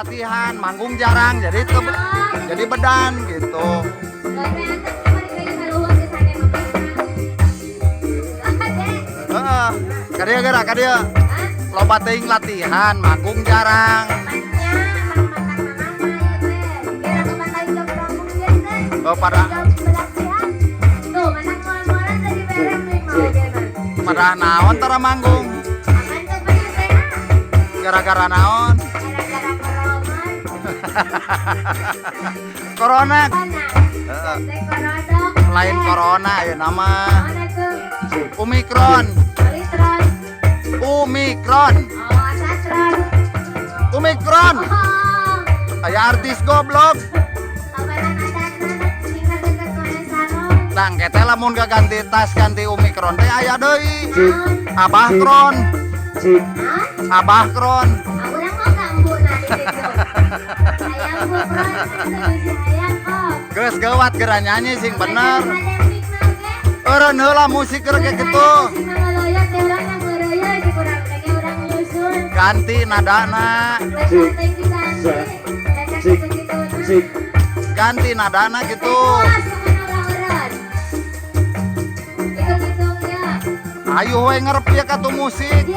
latihan, manggung jarang, jadi bedan gitu. Kadia gerak kadia. Loba teuing latihan, manggung jarang. Oh, pada naon tara manggung. Gara-gara naon? Corona. Lain corona ya nama. Omikron. Aya artis goblok. Tang kete lamun ganti tas ganti Omikron teh aya deui. Abah Kron. Geus geuwat geura nyanyi sing bener. Eureun heula musik keur kitu. Ganti nadana. Ganti nadana gitu. Ayo we ngarep ya ka tu musik.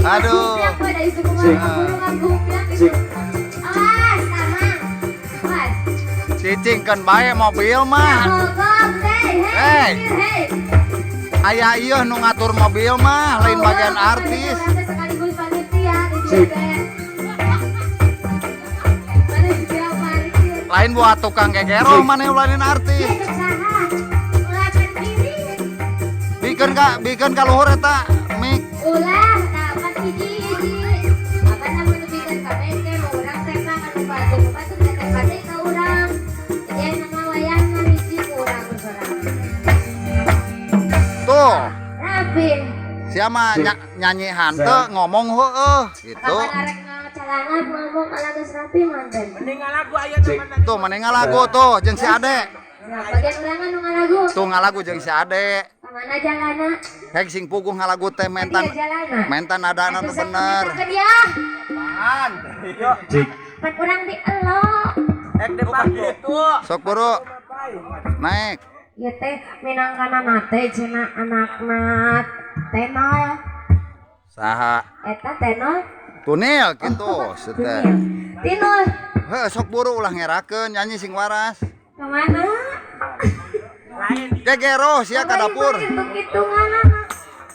Aduh. Cicingkeun bae mobil mah. Hei. Aya ieu nu ngatur mobil mah lain bagian artis. Lain buat tukang gegero mana lain artis. Bikin ka luhur eta mik. Ulah dapat hiji. Apa namanya bikin ka bengke urang teh ka anu batu teh pade ka urang. Jadi nama wayangna hiji urang bersorang. Tuh. Rapin. Siapa nyanyi hanteu ngomong heueuh gitu. Calangan ngomong alagus rapi manten. Mending ngalagu aya teman. Tuh mending ngalagu tuh jeung si Ade. Nah, bagian ulangan nu ngalagu. Tuh ngalagu jeung si Ade. Mana jalana? Hek sing puguh ngalagu teh mentan nadana nu bener. Apaan? Yo. Pan urang di elo. Depan gitu. Sok buru. Naik. Ieu teh minangkana teh cenah anakna Tenol. Saha? Eta Tenol. Tunil gitu seteh. Tinul. Heuh sok buru ulah ngerakeun nyanyi sing waras. Ka mana? Gegero sia ka dapur. Hitung-hitungan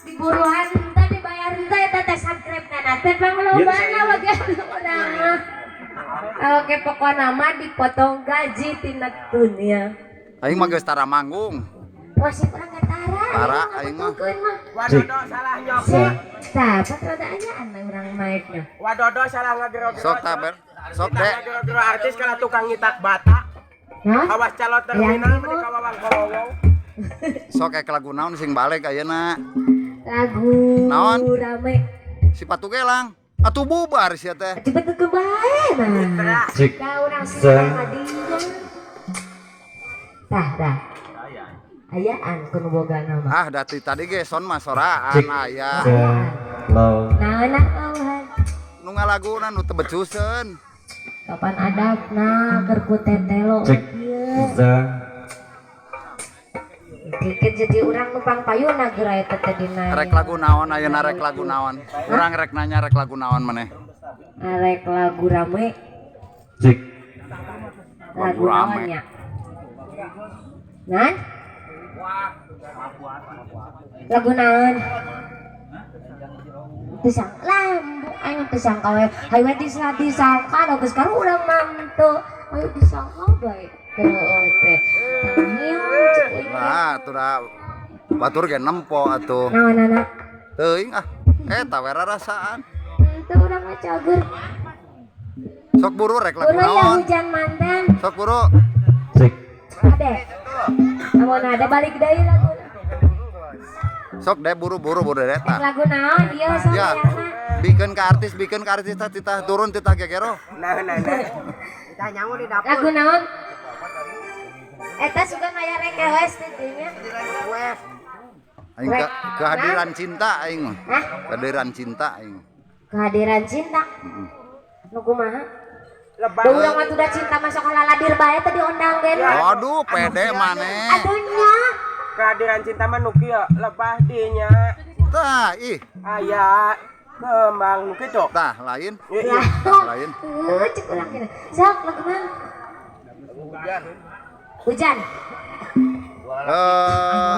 diburuhan teh dibayar teh eta teh subscribe-na teh panglobana bagian urang mah. Oke pokona mah dipotong gaji tina dunia. Aing mah geus tara manggung. Wasip urang tara. Tara aing mah. Wadodo salah nyokot. Dapat rada anyaan urang naiknya. Wadodo salah ngagero-gero. Sok taber. Sok dek. Ngagero-gero artis kana tukang ngitak bata. Hah? Awas calon terminal meni ka wawang kolowong. Sok kayak lagu naon sing balik ayeuna. Lagu Naon? rame. Si Patu Gelang. Atuh bubar sia teh. Cepet ke bae nah. Ka urang sing hadiah. Dah. Ayaan kuno boga nama. Ah dati tadi ge son mah soraan aya. Nah Nu ngalaguna nu teu becuseun. kapan adabna keur ku tetelo ieu. Dikit jadi urang numpang payuna geura eta teh dina. Rek lagu naon ayeuna rek lagu naon? Urang rek nanya rek lagu naon maneh? Rek lagu rame. Lagu rame. naonnya? Nan? Lagu naon? Tisang lambu aing tisangka we. Hayu disangka da geus karu urang mantu. Ayo disangka bae. Teu teh. Nah, atuh batur ge nempo atuh. Naon-naon? Teuing ah. Eta we rarasaan. Teu urang mah cager. Sok buru rek lagu Ulah ya naon? hujan manten. Sok buru. Ade. Amun ada balik deui lagu. Sok deh buru-buru eta. Lagu naon ieu sok Ya. Bikin ke artis titah turun titah gegero. Nah. Kita nyangu di dapur. Lagu naon? Eta suka ngaya request teh nya. Wes. Aing kehadiran cinta aing mah. Hah? Kehadiran cinta aing. Kehadiran cinta. Nu kumaha? Lebah. Da urang mah udah cinta masuk laladir bae tadi ondang gen. Aduh, pede maneh. Aduhnya. Kehadiran cinta mah nu kieu lebah dinya. Tah, ih. Aya kembang nu kitu. Tah, lain. Iya. Lain. Cek ulang kira. Sok lagu mana? Hujan.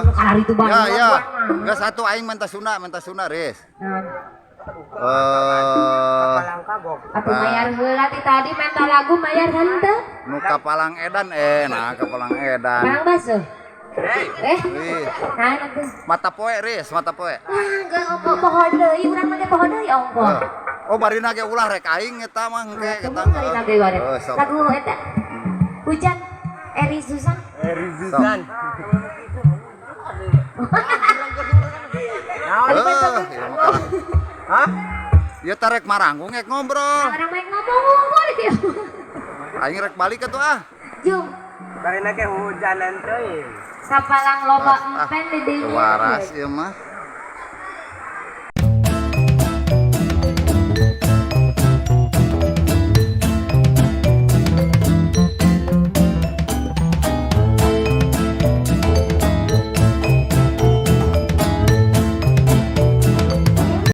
Kalau itu Ya, banget. ya. Enggak satu aing minta suna, Riz. Kapalang kagok. Atuh mayar heula ti tadi minta lagu mayar henteu. Nu kapalang edan nah kapalang edan. Barang basuh. Wih, Nah nanti. mata poe, Riz, mata poe. Enggak apa pohon deui, urang mah ge pohon deui ongko. Oh, barina ge ulah rek aing eta mah engke Tunggu eta. kali lagi wae. Oh, sok. Lagu eta. Hujan. Eri Susan. Rizan. Hah? Ya tarek maranggung ngek ngobrol. Orang baik ngomong dia. Aing rek balik atuh ah. Jum. Barina ke hujanan teuing. Sapalang loba empen di dieu. Waras ieu mah.